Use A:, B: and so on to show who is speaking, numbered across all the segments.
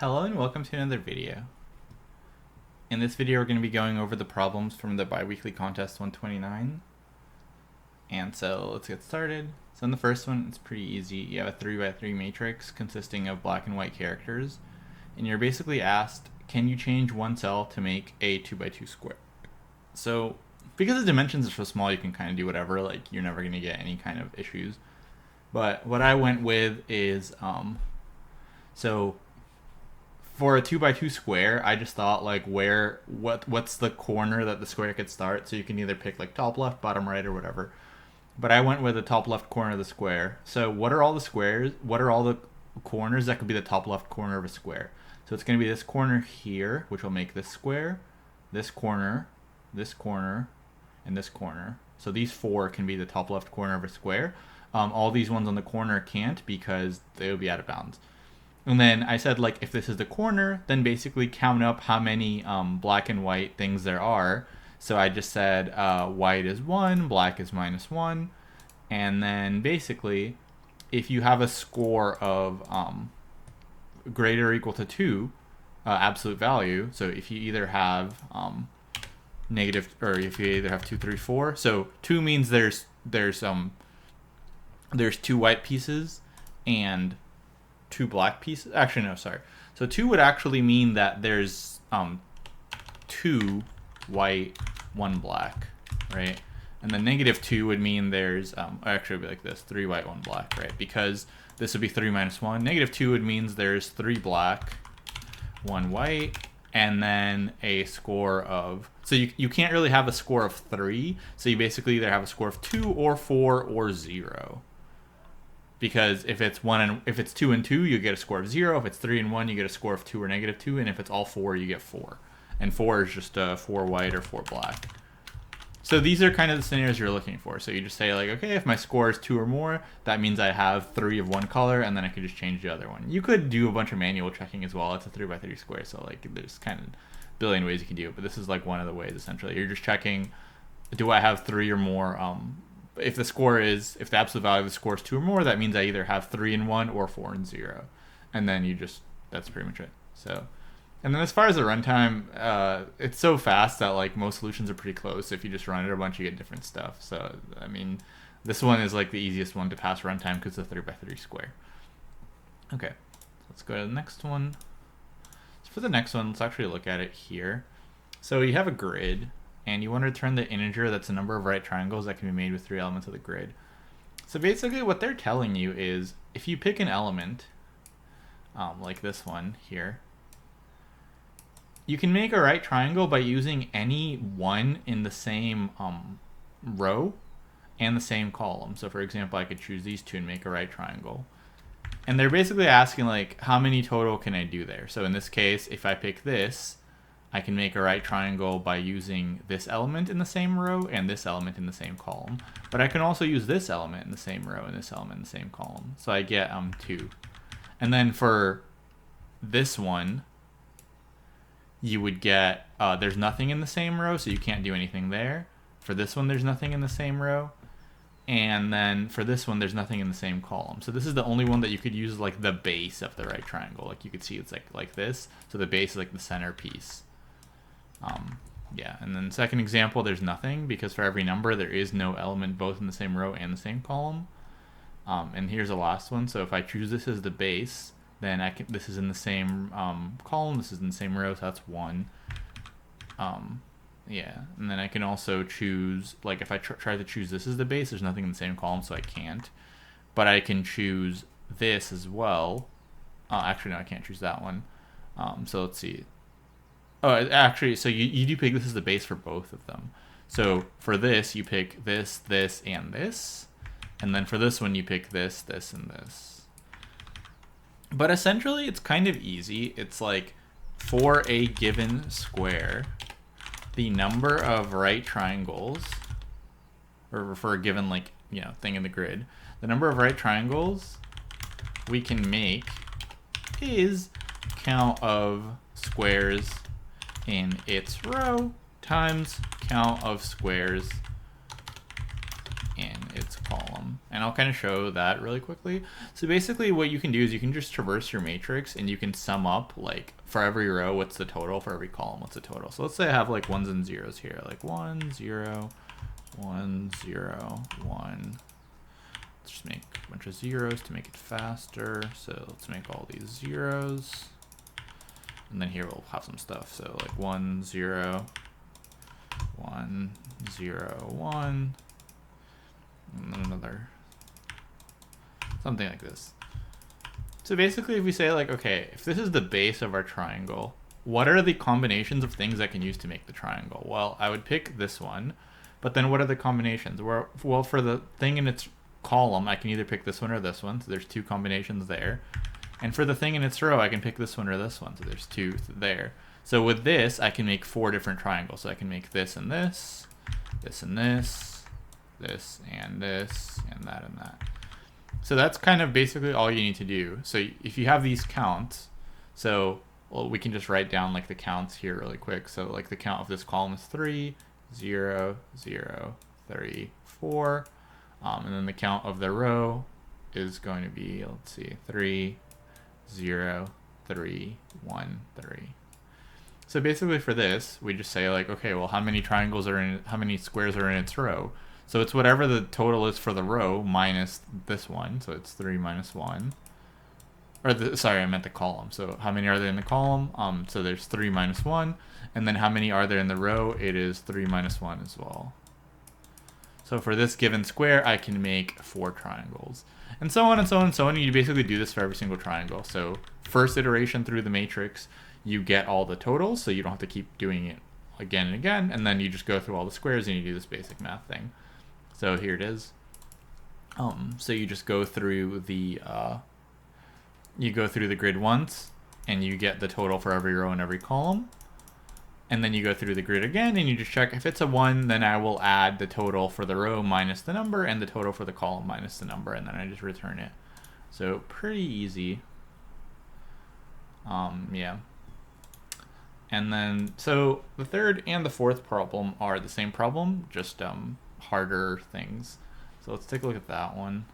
A: Hello and welcome to another video. In this video we're going to be going over the problems from the Biweekly Contest 129. And so let's get started. So in the first one it's pretty easy. You have a 3x3 matrix consisting of black and white characters. And you're basically asked, can you change one cell to make a 2x2 square? So because the dimensions are so small you can kind of do whatever, like you're never going to get any kind of issues. But what I went with is, so for a 2x2 square, I just thought like what's the corner that the square could start, so you can either pick like top left, bottom right, or whatever. But I went with the top left corner of the square. So what are all the squares? What are all the corners that could be the top left corner of a square? So it's going to be this corner here, which will make this square, this corner, and this corner. So these four can be the top left corner of a square. All these ones on the corner can't because they would be out of bounds. And then I said, like, if this is the corner, then basically count up how many black and white things there are. So I just said white is 1, black is -1. And then basically, if you have a score of greater or equal to 2, absolute value, so if you either have negative, or if you either have 2, 3, 4, so 2 means there's 2 white pieces and 2 black pieces. Actually, no, sorry. So 2 would actually mean that there's 2 white, 1 black, right? And then -2 would mean there's actually it would be like this: 3 white, 1 black, right? Because this would be 3 minus 1. -2 would means there's 3 black, 1 white, and then a score of, so you can't really have a score of 3. So you basically either have a score of 2 or 4 or 0. Because if it's 2 and 2, you get a score of 0. If it's 3 and 1, you get a score of 2 or -2. And if it's all 4, you get 4. And 4 is just 4 white or 4 black. So these are kind of the scenarios you're looking for. So you just say like, okay, if my score is 2 or more, that means I have 3 of one color, and then I could just change the other one. You could do a bunch of manual checking as well. It's a 3x3 square, so like there's kind of a billion ways you can do it. But this is like one of the ways essentially. You're just checking, do I have 3 or more? If the absolute value of the score is 2 or more, that means I either have 3 and 1 or 4 and 0. And then that's pretty much it. So, and then as far as the runtime, it's so fast that like most solutions are pretty close. If you just run it a bunch, you get different stuff. So, I mean, this one is like the easiest one to pass runtime because it's a 3x3 square. Okay, let's go to the next one. So for the next one, let's actually look at it here. So you have a grid, and you want to return the integer that's the number of right triangles that can be made with 3 elements of the grid. So basically what they're telling you is, if you pick an element, like this one here, you can make a right triangle by using any one in the same row and the same column. So for example, I could choose these two and make a right triangle. And they're basically asking like, how many total can I do there? So in this case, if I pick this, I can make a right triangle by using this element in the same row and this element in the same column. But I can also use this element in the same row and this element in the same column. So I get 2. And then for this one, you would get, there's nothing in the same row, so you can't do anything there. For this one, there's nothing in the same row. And then for this one, there's nothing in the same column. So this is the only one that you could use like the base of the right triangle. Like you could see it's like this. So the base is like the center piece. Yeah, and then second example, there's nothing, because for every number there is no element both in the same row and the same column. And here's the last one. So if I choose this as the base, then this is in the same column, this is in the same row, so that's 1. Yeah, and then I can also choose, like if I try to choose this as the base, there's nothing in the same column, so I can't. But I can choose this as well. Actually, no, I can't choose that one. So let's see. Oh, actually, so you do pick this as the base for both of them. So for this, you pick this, this, and this. And then for this one, you pick this, this, and this. But essentially, it's kind of easy. It's like, for a given square, the number of right triangles, or for a given like, thing in the grid, the number of right triangles we can make is count of squares in its row times count of squares in its column. And I'll kind of show that really quickly. So basically what you can do is you can just traverse your matrix and you can sum up, like, for every row, what's the total, for every column, what's the total. So let's say I have like ones and zeros here, like 1, 0, 1, 0, 1. Let's just make a bunch of zeros to make it faster. So let's make all these zeros. And then here we'll have some stuff. So like 1, 0, 1, 0, 1. And then another, something like this. So basically if we say like, okay, if this is the base of our triangle, what are the combinations of things I can use to make the triangle? Well, I would pick this one, but then what are the combinations? Well, for the thing in its column, I can either pick this one or this one. So there's 2 combinations there. And for the thing in its row, I can pick this one or this one. So there's 2 there. So with this, I can make 4 different triangles. So I can make this and this, this and this, this and this, and that. So that's kind of basically all you need to do. So if you have these counts, so well, we can just write down like the counts here really quick. So like the count of this column is 3, 0, 0, 3, 4. And then the count of the row is going to be, let's see, 3, 0, 3, 1, 3. So basically for this, we just say like, okay, well, how many triangles are in, how many squares are in its row? So it's whatever the total is for the row minus this one. So it's 3 minus 1. Or sorry, I meant the column. So how many are there in the column? So there's 3 minus 1. And then how many are there in the row? It is 3 minus 1 as well. So for this given square, I can make 4 triangles. And so on and so on and so on. You basically do this for every single triangle. So first iteration through the matrix, you get all the totals. So you don't have to keep doing it again and again. And then you just go through all the squares and you do this basic math thing. So here it is. So you just go through the grid once, and you get the total for every row and every column. And then you go through the grid again, and you just check if it's a 1, then I will add the total for the row minus the number, and the total for the column minus the number, and then I just return it. So pretty easy. Yeah. And then, so the third and the fourth problem are the same problem, just harder things. So let's take a look at that one.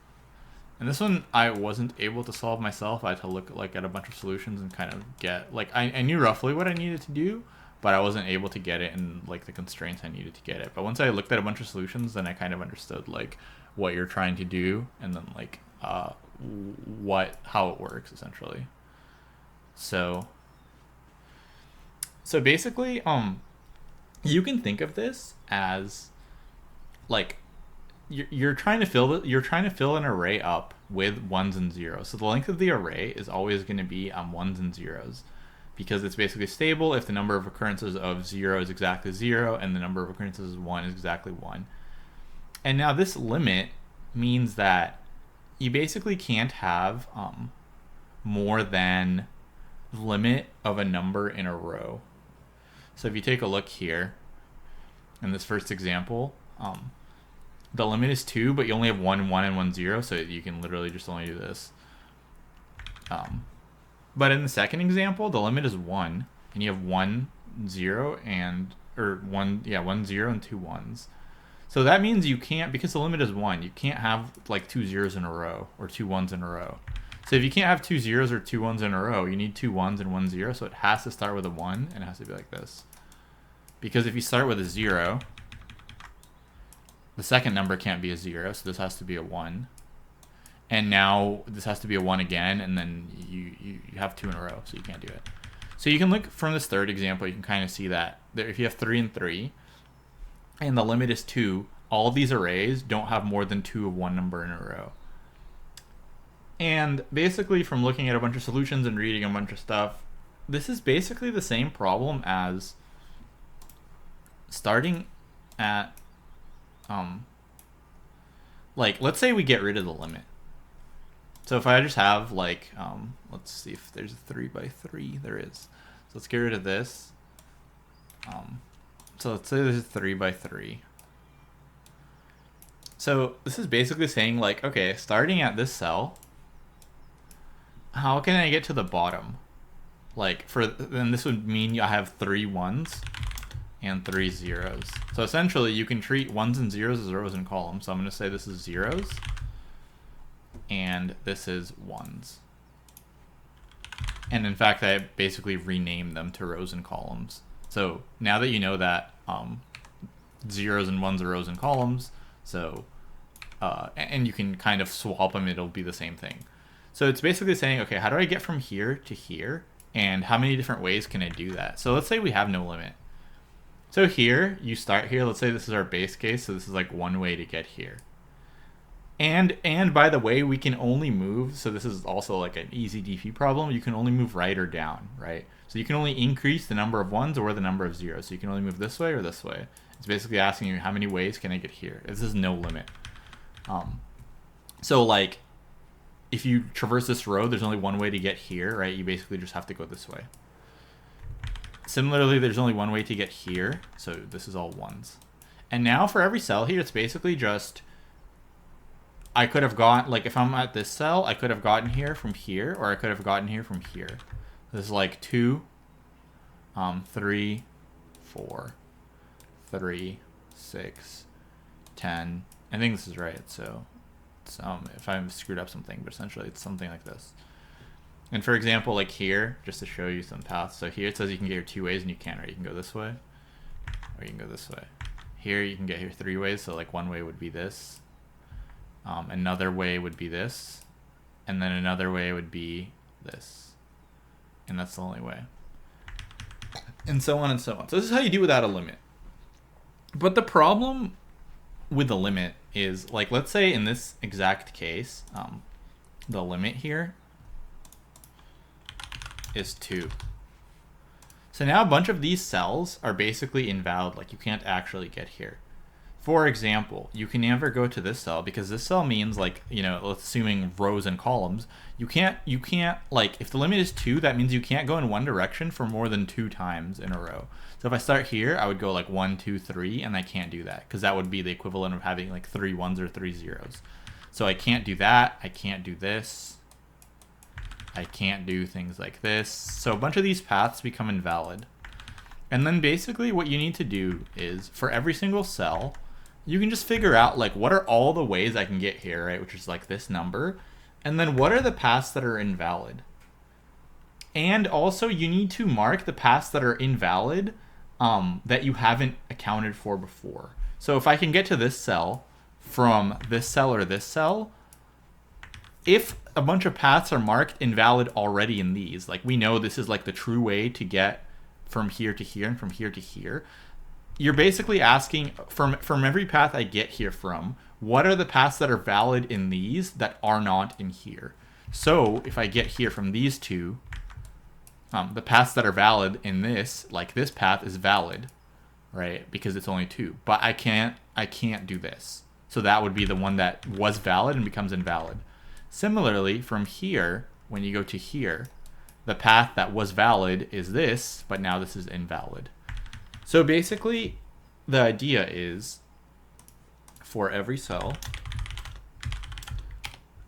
A: And this one I wasn't able to solve myself. I had to look like at a bunch of solutions and kind of get like I knew roughly what I needed to do, but I wasn't able to get it in like the constraints I needed to get it. But once I looked at a bunch of solutions, then I kind of understood like what you're trying to do and then like how it works essentially. So basically you can think of this as like you're trying to fill an array up with ones and zeros. So the length of the array is always going to be ones and zeros, because it's basically stable if the number of occurrences of 0 is exactly 0 and the number of occurrences of 1 is exactly 1. And now this limit means that you basically can't have more than the limit of a number in a row. So if you take a look here in this first example, the limit is 2, but you only have 1, 1, and 1, 0, so you can literally just only do this. But in the second example, the limit is 1, and you have 1, 0, and 1, 0 and 2 1s. So that means you can't, because the limit is 1, you can't have like 2 zeros in a row or 2 1s in a row. So if you can't have 2 zeros or 2 1s in a row, you need 2 1s and 1 0, so it has to start with a 1, and it has to be like this. Because if you start with a 0, the second number can't be a 0, so this has to be a 1. And now this has to be a 1 again, and then you have 2 in a row, so you can't do it. So you can look from this third example, you can kind of see that there, if you have 3 and 3, and the limit is 2, all of these arrays don't have more than 2 of one number in a row. And basically from looking at a bunch of solutions and reading a bunch of stuff, this is basically the same problem as starting at like, let's say we get rid of the limit. So if I just have like, let's see if there's a 3 by 3, there is. So let's get rid of this. So let's say this is 3 by 3. So this is basically saying like, okay, starting at this cell, how can I get to the bottom? Like then this would mean I have 3 1s and 3 zeros. So essentially you can treat 1s and zeros as rows and columns. So I'm going to say this is zeros. and this is ones. And in fact, I basically renamed them to rows and columns. So now that you know that zeros and ones are rows and columns, so and you can kind of swap them, it'll be the same thing. So it's basically saying, okay, how do I get from here to here? And how many different ways can I do that? So let's say we have no limit. So here, you start here. Let's say this is our base case. So this is like one way to get here. And by the way, we can only move. So this is also like an easy DP problem. You can only move right or down, right? So you can only increase the number of ones or the number of zeros. So you can only move this way or this way. It's basically asking you how many ways can I get here. This is no limit. So like if you traverse this row, there's only one way to get here, right? You basically just have to go this way. Similarly, there's only one way to get here. So this is all ones. And now for every cell here, it's basically just, I could have gone, like if I'm at this cell, I could have gotten here from here, or I could have gotten here from here. This is like 2, 3, 4, 3, 6, 10. I think this is right. So it's, if I've screwed up something, but essentially it's something like this. And for example, like here, just to show you some paths. So here it says you can get here 2 ways, and you can, right? You can go this way, or you can go this way. Here you can get here 3 ways. So like one way would be this. Another way would be this, and then another way would be this, and that's the only way, and so on and so on. So this is how you do without a limit. But the problem with the limit is, like, let's say in this exact case, the limit here is 2. So now a bunch of these cells are basically invalid, like you can't actually get here. For example, you can never go to this cell because this cell means, like, you know, let's assuming rows and columns, you can't like, if the limit is 2, that means you can't go in one direction for more than 2 times in a row. So if I start here, I would go like 1, 2, 3, and I can't do that because that would be the equivalent of having like 3 ones or 3 zeros. So I can't do that. I can't do this. I can't do things like this. So a bunch of these paths become invalid. And then basically what you need to do is, for every single cell, you can just figure out, like, what are all the ways I can get here, right? Which is like this number. And then what are the paths that are invalid? And also you need to mark the paths that are invalid that you haven't accounted for before. So if I can get to this cell from this cell or this cell, if a bunch of paths are marked invalid already in these, like we know this is like the true way to get from here to here and from here to here, you're basically asking, from every path I get here from, what are the paths that are valid in these that are not in here? So if I get here from these two, the paths that are valid in this, like this path is valid, right? Because it's only 2, but I can't do this. So that would be the one that was valid and becomes invalid. Similarly, from here, when you go to here, the path that was valid is this, but now this is invalid. So basically, the idea is, for every cell,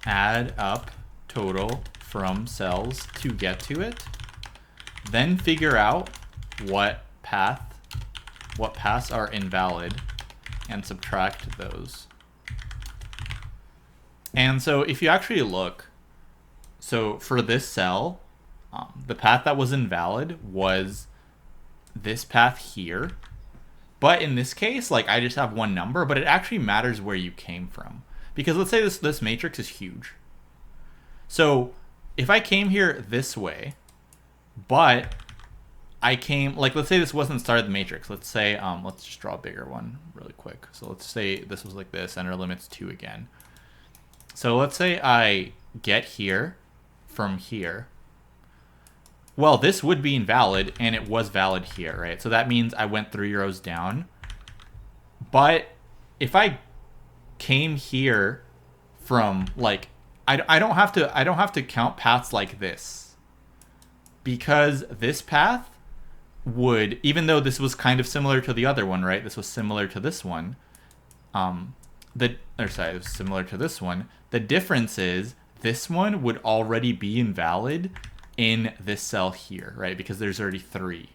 A: add up total from cells to get to it, then figure out what paths are invalid, and subtract those. And so if you actually look, so for this cell, the path that was invalid was this path here. But in this case, like, I just have one number, but it actually matters where you came from. Because let's say this matrix is huge. So if I came here this way, but I came, like, let's say this wasn't the start of the matrix. Let's say, let's just draw a bigger one really quick. So let's say this was like this, and our limit's 2 again. So let's say I get here from here. Well, this would be invalid, and it was valid here, right? So that means I went 3 rows down. But if I came here from, like, I don't have to count paths like this, because this path would, even though this was kind of similar to the other one, right? This was similar to this one. It was similar to this one. The difference is this one would already be invalid in this cell here, right? Because there's already 3.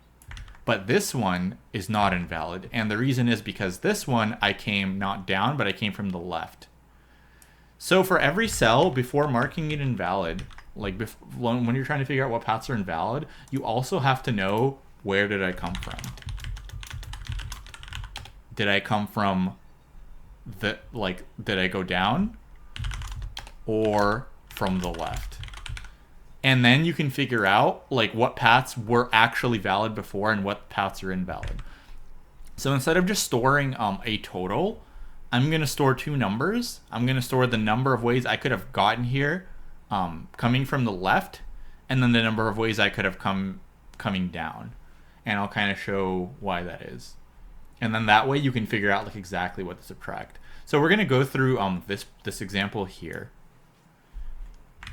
A: But this one is not invalid. And the reason is because this one, I came not down, but I came from the left. So for every cell, before marking it invalid, like when you're trying to figure out what paths are invalid, you also have to know, where did I come from? Did I come from did I go down or from the left? And then you can figure out like what paths were actually valid before and what paths are invalid. So instead of just storing a total, I'm going to store two numbers. I'm going to store the number of ways I could have gotten here coming from the left, and then the number of ways I could have coming down. And I'll kind of show why that is. And then that way you can figure out like exactly what to subtract. So we're going to go through this example here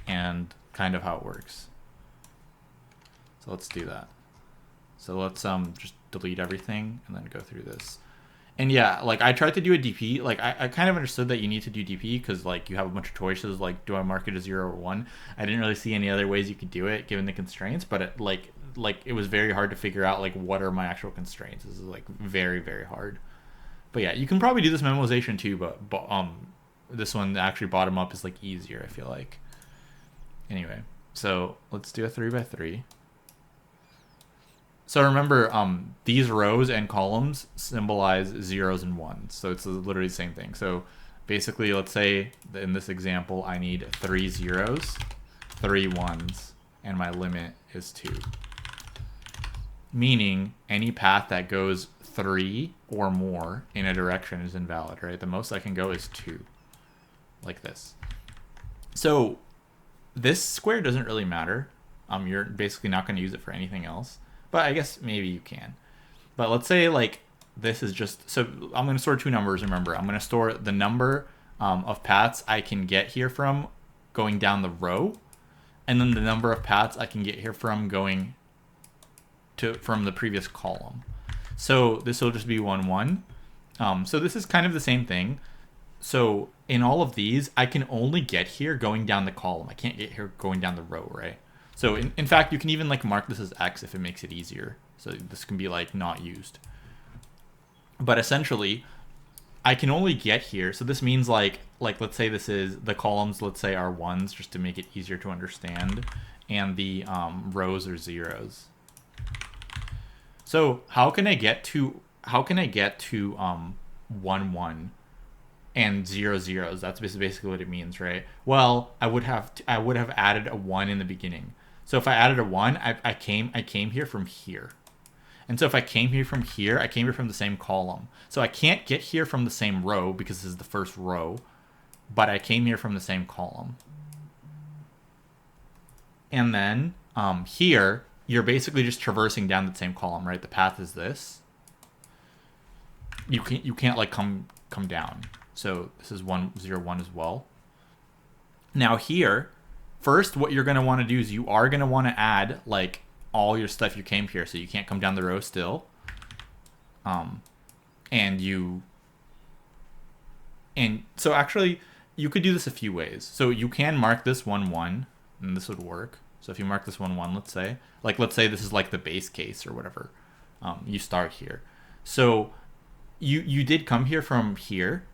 A: and kind of how it works. So let's do that. So let's just delete everything and then go through this. And yeah, like I tried to do a DP. Like I kind of understood that you need to do DP because like you have a bunch of choices. Like, do I mark it as 0 or 1? I didn't really see any other ways you could do it given the constraints. But it was very hard to figure out like what are my actual constraints. This is like very, very hard. But yeah, you can probably do this memoization too. But this one actually bottom up is like easier, I feel like. Anyway, so let's do a 3x3. So remember, these rows and columns symbolize zeros and ones. So it's literally the same thing. So basically, let's say in this example, I need 3 zeros, 3 ones, and my limit is 2. Meaning any path that goes 3 or more in a direction is invalid, right? The most I can go is 2, like this. So this square doesn't really matter. You're basically not going to use it for anything else. But I guess maybe you can. But let's say like this is just, so I'm going to store two numbers, remember. I'm going to store the number of paths I can get here from going down the row, and then the number of paths I can get here from going from the previous column. So this will just be 1, 1. So this is kind of the same thing. So in all of these, I can only get here going down the column. I can't get here going down the row, right? So in fact, you can even like mark this as X if it makes it easier. So this can be like not used. But essentially, I can only get here. So this means like let's say this is the columns, let's say are ones, just to make it easier to understand, and the rows are zeros. So how can I get to 1, 1 and 0, zeros? That's basically what it means, right? Well, I would have added a 1 in the beginning. So if I added a 1, I came here from here. And so if I came here from here, I came here from the same column. So I can't get here from the same row because this is the first row, but I came here from the same column. And then here, you're basically just traversing down the same column, right? The path is this. You can't like come down. So this is 1, 0, 1 as well. Now here, first, what you're going to want to do is you are going to want to add like all your stuff you came here. So you can't come down the row still. And so actually you could do this a few ways. So you can mark this 1, 1 and this would work. So if you mark this 1, 1, let's say this is like the base case or whatever. You start here. So you did come here from here,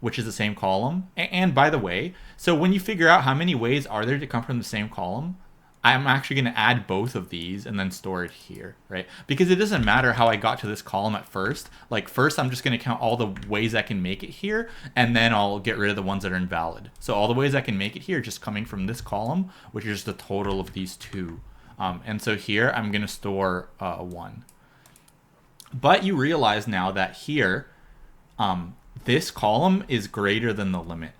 A: which is the same column. And by the way, so when you figure out how many ways are there to come from the same column, I'm actually going to add both of these and then store it here, right? Because it doesn't matter how I got to this column at first. Like first, I'm just going to count all the ways I can make it here, and then I'll get rid of the ones that are invalid. So all the ways I can make it here just coming from this column, which is the total of these two. And so here, I'm going to store 1. But you realize now that here, this column is greater than the limit.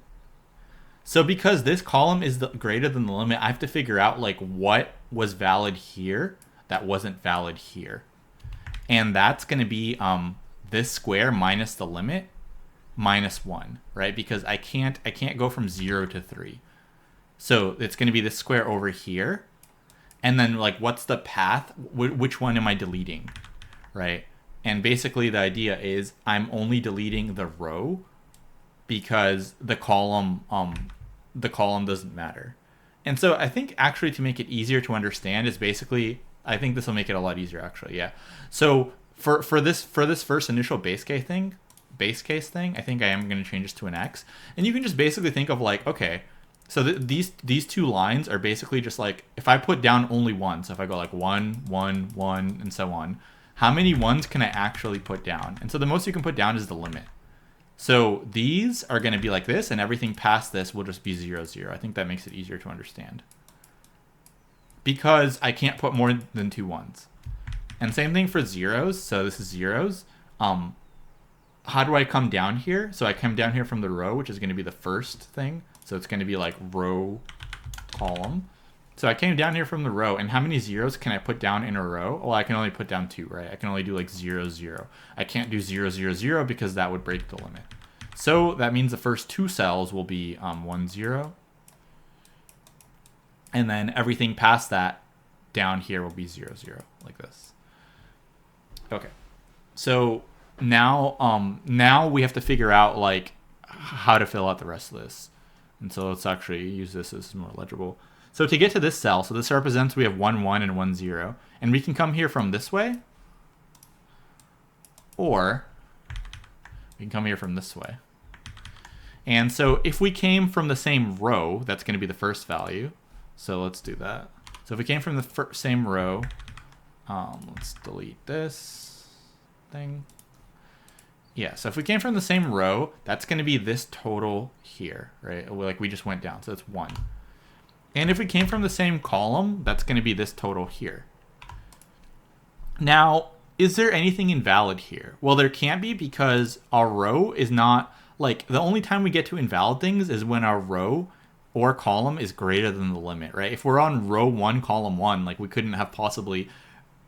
A: So because this column is greater than the limit, I have to figure out like what was valid here that wasn't valid here. And that's going to be this square minus the limit minus 1, right? Because I can't go from 0 to 3. So it's going to be this square over here. And then like what's the path? Which one am I deleting, right? And basically the idea is I'm only deleting the row because the column doesn't matter. And so I think actually to make it easier to understand is basically, I think this will make it a lot easier actually, yeah. So for this first initial base case thing, base case thing, I think I am going to change this to an X. And you can just basically think of like, okay, so these two lines are basically just like, if I put down only one, so if I go like 1, 1, 1, and so on, how many ones can I actually put down? And so the most you can put down is the limit. So these are going to be like this, and everything past this will just be 0, 0. I think that makes it easier to understand. Because I can't put more than 2 ones. And same thing for zeros. So this is zeros. How do I come down here? So I come down here from the row, which is going to be the first thing. So it's going to be like row, column. So I came down here from the row, and how many zeros can I put down in a row? Well, I can only put down 2, right? I can only do like 0, 0. I can't do 0, 0, 0 because that would break the limit. So that means the first 2 cells will be 1, 0. And then everything past that down here will be 0, 0, like this. Okay. So now we have to figure out like how to fill out the rest of this. And so let's actually use this as more legible. So to get to this cell, so this represents we have 1, 1 and 1, 0. And we can come here from this way. Or we can come here from this way. And so if we came from the same row, that's going to be the first value. So let's do that. So if we came from the same row, let's delete this thing. Yeah, so if we came from the same row, that's going to be this total here, right? Like we just went down, so it's 1. And if we came from the same column, that's going to be this total here. Now, is there anything invalid here? Well, there can't be because our row is not, like, the only time we get to invalid things is when our row or column is greater than the limit, right? If we're on row 1, column 1, like we couldn't have possibly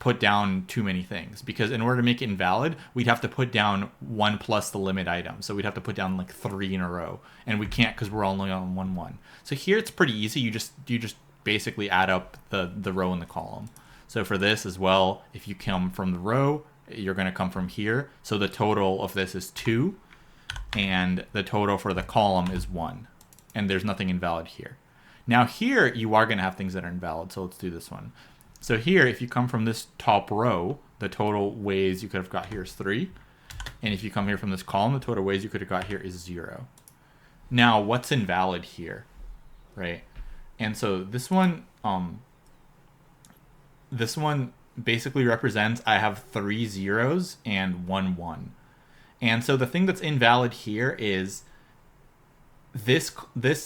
A: put down too many things, because in order to make it invalid, we'd have to put down 1 plus the limit item. So we'd have to put down like 3 in a row, and we can't because we're only on 1, 1. So here it's pretty easy. You just basically add up the row and the column. So for this as well, if you come from the row, you're going to come from here. So the total of this is 2, and the total for the column is 1, and there's nothing invalid here. Now here you are going to have things that are invalid. So let's do this one. So here, if you come from this top row, the total ways you could have got here is 3. And if you come here from this column, the total ways you could have got here is 0. Now, what's invalid here, right? And so this one basically represents I have 3 zeros and 1, 1. And so the thing that's invalid here is this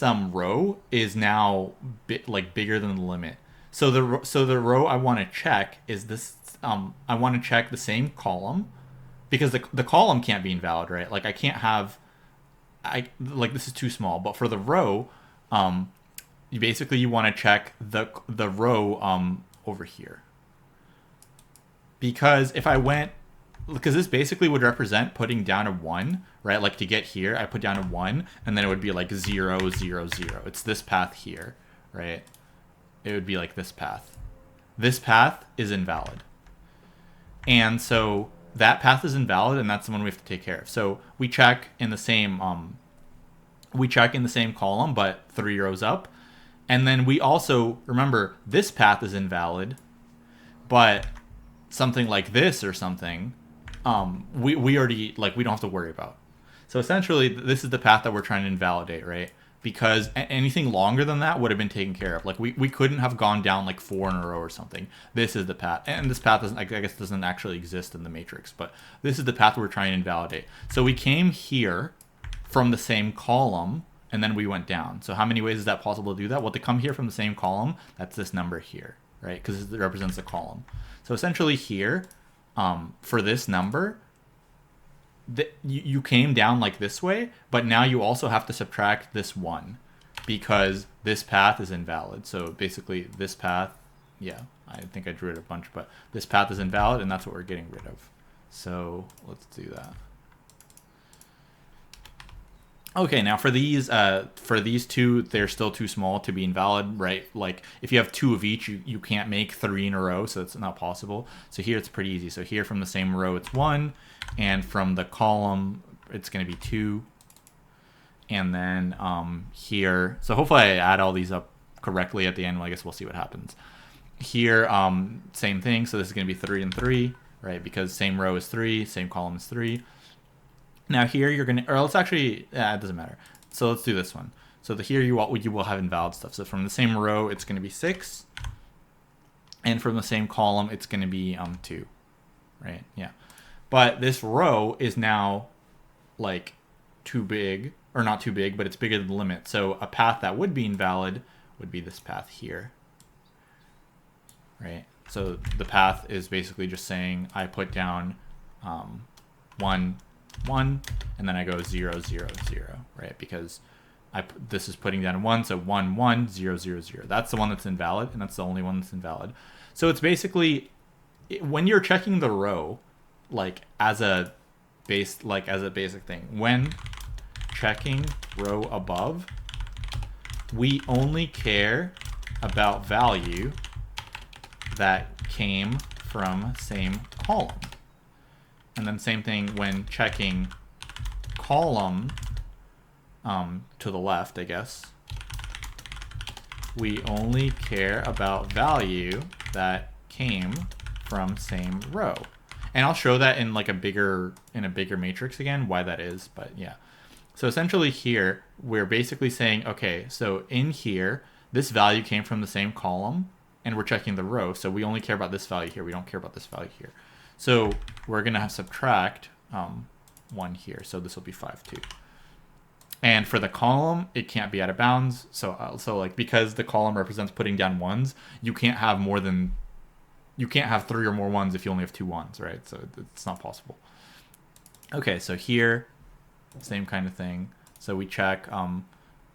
A: row is now bigger than the limit. So the row I want to check is this. I want to check the same column, because the column can't be invalid, right? Like I can't have, this is too small. But for the row, you want to check the row over here, because if I went, because this basically would represent putting down a 1, right? Like to get here, I put down a 1, and then it would be like 0, 0, 0. It's this path here, right? It would be like this path. This path is invalid. And so that path is invalid, and that's the one we have to take care of. So we check in the same column, but 3 rows up. And then we also, remember, this path is invalid, but something like this or something, we already, we don't have to worry about. So essentially, this is the path that we're trying to invalidate, right? Because anything longer than that would have been taken care of. Like we couldn't have gone down like 4 in a row or something. This is the path, and this path doesn't, I guess, doesn't actually exist in the matrix, but this is the path we're trying to invalidate. So we came here from the same column, and then we went down. So how many ways is that possible to do that? Well, to come here from the same column, that's this number here, right? Because it represents the column. So essentially here, for this number, you came down like this way, but now you also have to subtract this 1 because this path is invalid. So basically this path, yeah, I think I drew it a bunch, but this path is invalid, and that's what we're getting rid of. So let's do that. Okay, now for these two, they're still too small to be invalid, right? Like if you have 2 of each, you can't make 3 in a row, so it's not possible. So here it's pretty easy. So here from the same row, it's 1, and from the column, it's going to be 2. And then here, so hopefully I add all these up correctly at the end. Well, I guess we'll see what happens. Here, same thing. So this is going to be 3 and 3, right? Because same row is 3, same column is 3. Now here you're gonna, or let's actually, it doesn't matter. So let's do this one. So here you will have invalid stuff. So from the same row, it's going to be 6, and from the same column, it's going to be 2, right? Yeah, but this row is now like too big, or not too big, but it's bigger than the limit. So a path that would be invalid would be this path here, right? So the path is basically just saying I put down 1, 1, and then I go 0, 0, 0, right? Because this is putting down 1, so 1, 1, 0, 0, 0. That's the one that's invalid, and that's the only one that's invalid. So it's basically, when you're checking the row, like as a basic thing, when checking row above, we only care about value that came from same column. And then same thing when checking column to the left, I guess. We only care about value that came from same row. And I'll show that in like a bigger matrix again, why that is, but yeah. So essentially here, we're basically saying, okay, so in here, this value came from the same column, and we're checking the row, so we only care about this value here. We don't care about this value here. So we're going to have subtract 1 here. So this will be 5, 2. And for the column, it can't be out of bounds. So like, because the column represents putting down 1s, you can't have 3 or more 1s if you only have 2 1s, right? So it's not possible. Okay, so here, same kind of thing. So we check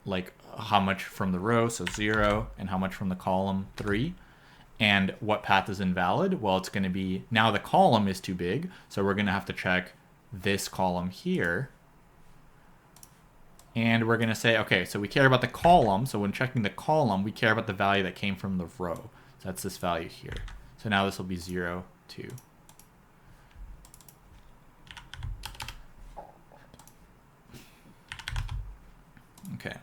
A: like how much from the row, so 0, and how much from the column, 3. And what path is invalid? Well, it's going to be, now the column is too big, so we're going to have to check this column here. And we're going to say, okay, so we care about the column. So when checking the column, we care about the value that came from the row. So that's this value here. So now this will be 0, 2. Okay.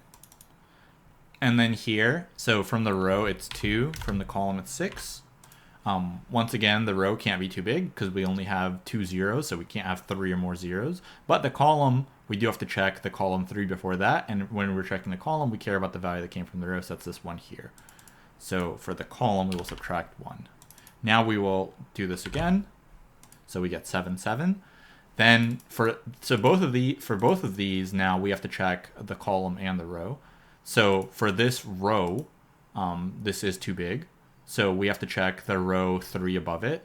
A: And then here, so from the row, it's 2. From the column, it's 6. Once again, the row can't be too big because we only have 2 zeros, so we can't have 3 or more zeros. But the column, we do have to check the column 3 before that. And when we're checking the column, we care about the value that came from the row, so that's this one here. So for the column, we will subtract 1. Now we will do this again. So we get 7, 7. Then for both of these, now we have to check the column and the row. So for this row, this is too big. So we have to check the row 3 above it,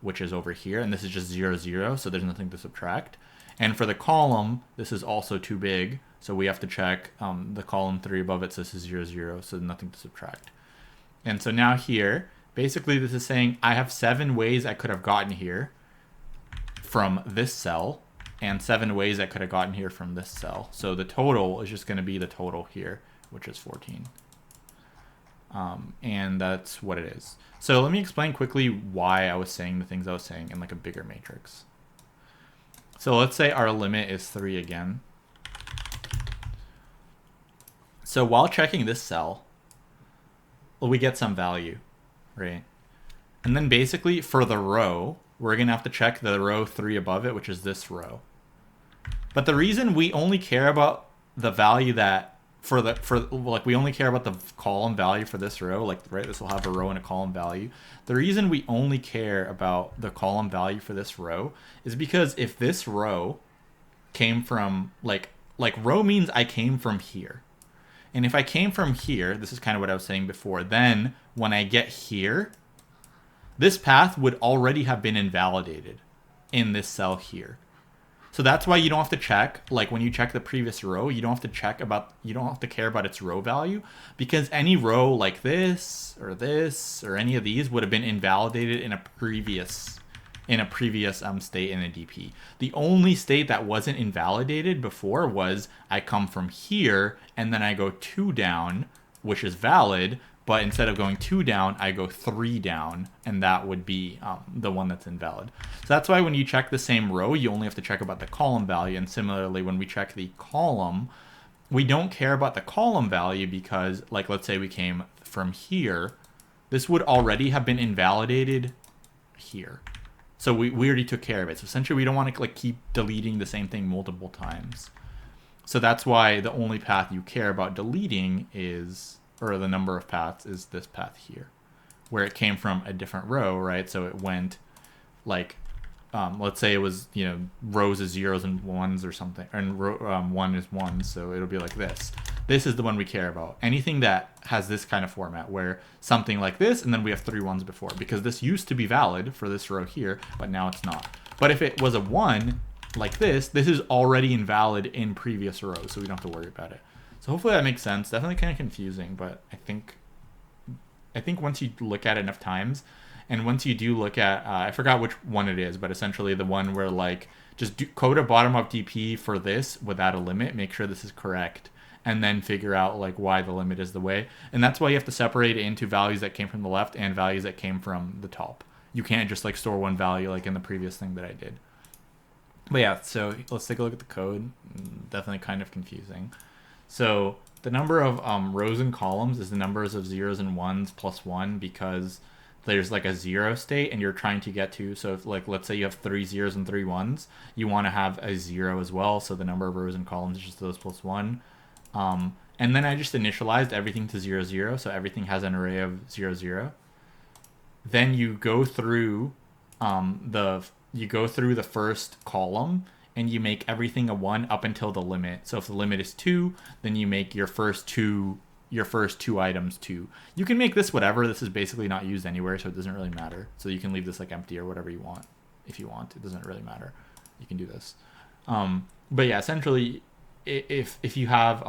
A: which is over here. And this is just 0, 0, so there's nothing to subtract. And for the column, this is also too big. So we have to check the column 3 above it, so this is 0, 0, so nothing to subtract. And so now here, basically this is saying I have 7 ways I could have gotten here from this cell, and 7 ways I could have gotten here from this cell. So the total is just going to be the total here, which is 14. And that's what it is. So let me explain quickly why I was saying the things I was saying in like a bigger matrix. So let's say our limit is 3 again. So while checking this cell, well, we get some value, right? And then basically for the row, we're going to have to check the row 3 above it, which is this row. But the reason we only care about the value that we only care about the column value for this row, like, right, this will have a row and a column value. The reason we only care about the column value for this row is because if this row came from, like row means I came from here. And if I came from here, this is kind of what I was saying before, then when I get here, this path would already have been invalidated in this cell here. So that's why you don't have to check, like when you check the previous row, you don't have to care about its row value, because any row like this or any of these would have been invalidated in a previous state in a DP. The only state that wasn't invalidated before was I come from here and then I go 2 down, which is valid, but instead of going 2 down, I go 3 down, and that would be the one that's invalid. So that's why when you check the same row, you only have to check about the column value. And similarly, when we check the column, we don't care about the column value because, like, let's say we came from here, this would already have been invalidated here. So we already took care of it. So essentially we don't want to like keep deleting the same thing multiple times. So that's why the only path you care about deleting is, or the number of paths is this path here, where it came from a different row, right? So it went like, let's say it was, you know, rows is zeros and ones or something, and one is ones, so it'll be like this. This is the one we care about. Anything that has this kind of format, where something like this, and then we have 3 ones before, because this used to be valid for this row here, but now it's not. But if it was a 1, like this is already invalid in previous rows, so we don't have to worry about it. So hopefully that makes sense. Definitely kind of confusing, but I think once you look at it enough times, and once you do look at, I forgot which one it is, but essentially the one where like just code a bottom-up DP for this without a limit, make sure this is correct, and then figure out like why the limit is the way. And that's why you have to separate it into values that came from the left and values that came from the top. You can't just like store one value like in the previous thing that I did. But yeah, so let's take a look at the code. Definitely kind of confusing. So the number of rows and columns is the numbers of zeros and ones plus 1, because there's like a 0 state and you're trying to get to, so if like let's say you have 3 zeros and 3 ones, you want to have a 0 as well, so the number of rows and columns is just those plus 1. And then I just initialized everything to 0, 0, so everything has an array of 0, 0. Then you go through the first column and you make everything a 1 up until the limit. So if the limit is 2, then you make your first two items 2. You can make this whatever. This is basically not used anywhere, so it doesn't really matter. So you can leave this like empty or whatever you want. If you want, it doesn't really matter. You can do this. But yeah, essentially, if you have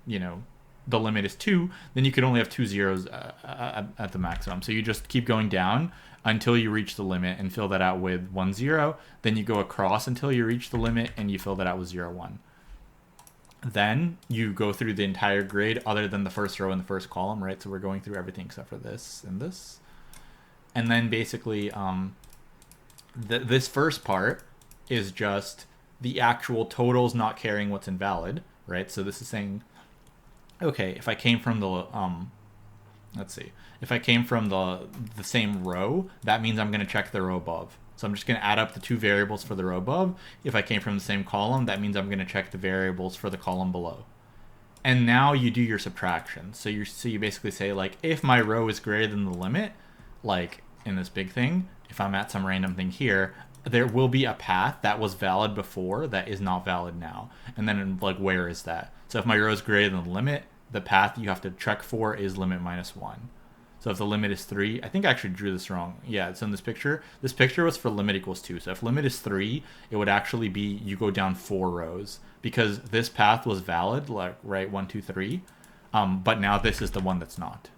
A: you know, the limit is 2, then you could only have 2 zeros at the maximum. So you just keep going down until you reach the limit and fill that out with 1, 0. Then you go across until you reach the limit and you fill that out with 0, 1. Then you go through the entire grid other than the first row and the first column, right? So we're going through everything except for this and this. And then basically this first part is just the actual totals not caring what's invalid, right? So this is saying, okay, if I came from the let's see, if I came from the same row, that means I'm going to check the row above. So I'm just going to add up the 2 variables for the row above. If I came from the same column, that means I'm going to check the variables for the column below. And now you do your subtraction. So you basically say, like, if my row is greater than the limit, like in this big thing, if I'm at some random thing here, there will be a path that was valid before that is not valid now. And then like, where is that? So if my row is greater than the limit, the path you have to check for is limit minus 1. So if the limit is 3, I think I actually drew this wrong. Yeah, it's in this picture. This picture was for limit equals 2. So if limit is 3, it would actually be you go down 4 rows, because this path was valid, like, right, 1, 2, 3. But now this is the one that's not.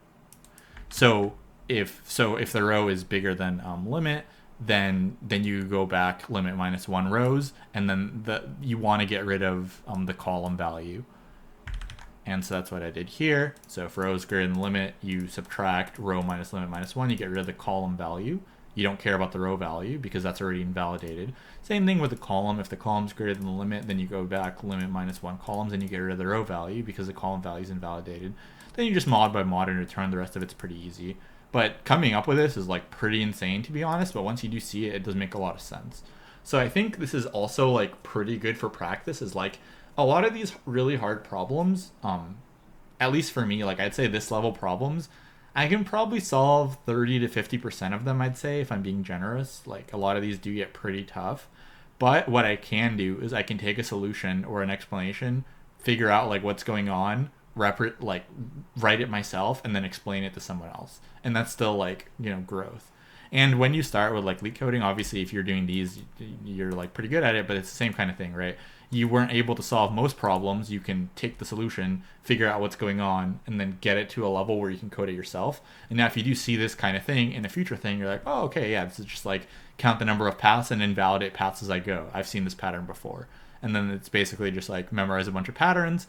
A: So if the row is bigger than limit, then you go back limit minus 1 rows, and then you want to get rid of the column value. And so that's what I did here. So if row is greater than the limit, you subtract row minus limit minus 1. You get rid of the column value. You don't care about the row value because that's already invalidated. Same thing with the column. If the column is greater than the limit, then you go back limit minus 1 columns and you get rid of the row value because the column value is invalidated. Then you just mod by mod and return. The rest of it's pretty easy. But coming up with this is like pretty insane, to be honest. But once you do see it, it does make a lot of sense. So I think this is also like pretty good for practice, is like, a lot of these really hard problems, at least for me, like I'd say this level problems, I can probably solve 30 to 50% of them, I'd say, if I'm being generous. Like a lot of these do get pretty tough. But what I can do is I can take a solution or an explanation, figure out like what's going on, write it myself, and then explain it to someone else. And that's still like, you know, growth. And when you start with like LeetCoding, obviously if you're doing these, you're like pretty good at it, but it's the same kind of thing, right? You weren't able to solve most problems. You can take the solution, figure out what's going on, and then get it to a level where you can code it yourself. And now if you do see this kind of thing in a future thing, you're like, oh, okay, yeah, this is just like count the number of paths and invalidate paths as I go. I've seen this pattern before. And then it's basically just like memorize a bunch of patterns,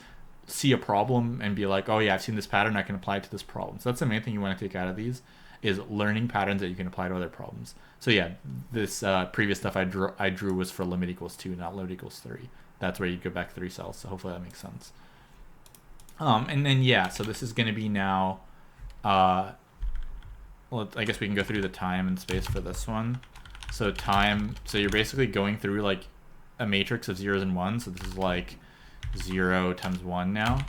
A: see a problem, and be like, oh yeah, I've seen this pattern, I can apply it to this problem. So that's the main thing you want to take out of these, is learning patterns that you can apply to other problems. So yeah, this previous stuff I drew was for limit equals 2, not limit equals 3. That's where you go back 3 cells. So hopefully that makes sense. And then yeah, so this is going to be now, well, I guess we can go through the time and space for this one. So time, so you're basically going through like a matrix of zeros and ones. So this is like 0 times 1 now.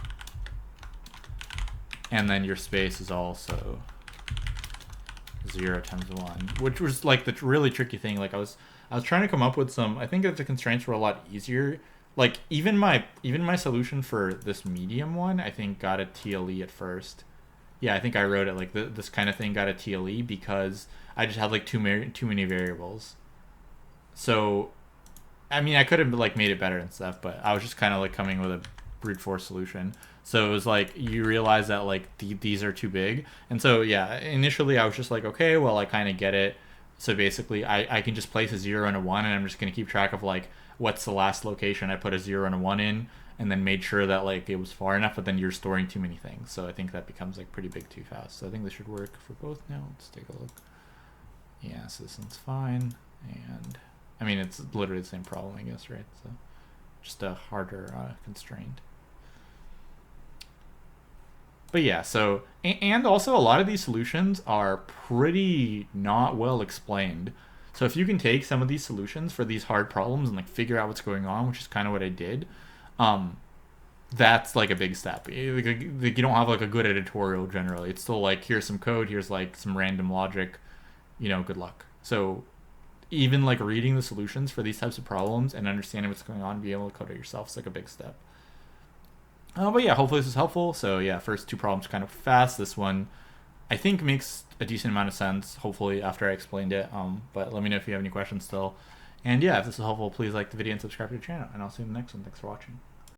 A: And then your space is also 0 times 1, which was like the really tricky thing. Like I was trying to come up with some, I think that the constraints were a lot easier. Like even my solution for this medium one, I think got a TLE at first. Yeah, I think I wrote it like this kind of thing got a TLE because I just had like too many variables. So, I mean, I could have like made it better and stuff, but I was just kind of like coming with a brute force solution. So it was like you realize that like these are too big, and so yeah, initially I was just like, okay, well I kind of get it. So basically, I can just place a 0 and a 1, and I'm just gonna keep track of like what's the last location I put a 0 and a 1 in, and then made sure that like it was far enough. But then you're storing too many things, so I think that becomes like pretty big too fast. So I think this should work for both now. Let's take a look. Yeah, so this one's fine, and I mean it's literally the same problem, I guess, right? So just a harder constraint. But yeah, so, and also a lot of these solutions are pretty not well explained. So if you can take some of these solutions for these hard problems and like figure out what's going on, which is kind of what I did, that's like a big step. You don't have like a good editorial generally. It's still like, here's some code, here's like some random logic, good luck. So even like reading the solutions for these types of problems and understanding what's going on and being able to code it yourself is like a big step. But yeah, hopefully this is helpful. So yeah, first two problems kind of fast. This one I think makes a decent amount of sense, hopefully, after I explained it. But let me know if you have any questions still. And yeah, if this is helpful, please like the video and subscribe to the channel. And I'll see you in the next one. Thanks for watching.